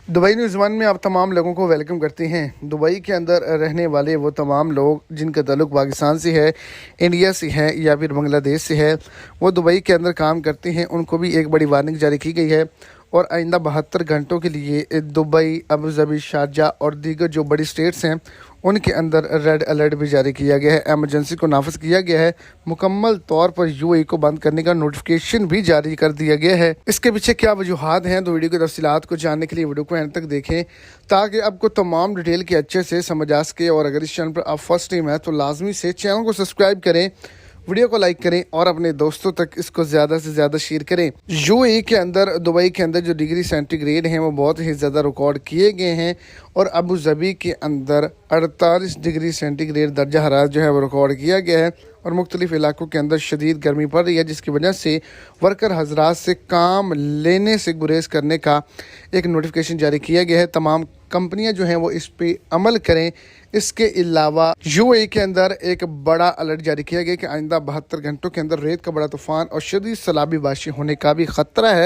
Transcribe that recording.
Dubai news one में आप तमाम लोगों को वेलकम करते हैं। दुबई के अंदर रहने वाले वो तमाम लोग जिनका ताल्लुक पाकिस्तान से है, इंडिया से है या फिर बांग्लादेश से है, वो दुबई के अंदर काम करते हैं, उनको भी एक बड़ी वार्निंग जारी की गई है और आइंदा 72 घंटों के लिए दुबई, अबू धाबी, शारजा और दीगर जो बड़ी स्टेट्स हैं उनके अंदर रेड अलर्ट भी जारी किया गया है। एमरजेंसी को नाफिज किया गया है। मुकम्मल तौर पर यूएई को बंद करने का नोटिफिकेशन भी जारी कर दिया गया है। इसके पीछे क्या वजूहात हैं, तो वीडियो की तफसीलात को जानने के लिए वीडियो को एंड तक देखें ताकि आपको तमाम डिटेल के अच्छे से समझ आ सके। और अगर इस चैनल पर आप फर्स्ट टाइम है तो लाजमी से चैनल को सब्सक्राइब करें, वीडियो को लाइक करें और अपने दोस्तों तक इसको ज़्यादा से ज़्यादा शेयर करें। यूएई के अंदर, दुबई के अंदर जो डिग्री सेंटीग्रेड हैं वो बहुत ही ज़्यादा रिकॉर्ड किए गए हैं और अबू धाबी के अंदर 48 डिग्री सेंटीग्रेड दर्जा हरारत जो है वो रिकॉर्ड किया गया है और मुख्तलिफ इलाकों के अंदर शदीद गर्मी पड़ रही है, जिसकी वजह से वर्कर हजरात से काम लेने से गुरेज करने का एक नोटिफिकेशन जारी किया गया है। तमाम कंपनियां जो हैं वो इस पे अमल करें। इसके अलावा यूएई के अंदर एक बड़ा अलर्ट जारी किया गया कि आइंदा 72 घंटों के अंदर रेत का बड़ा तूफान और शदीद सैलाबी बारिश होने का भी खतरा है।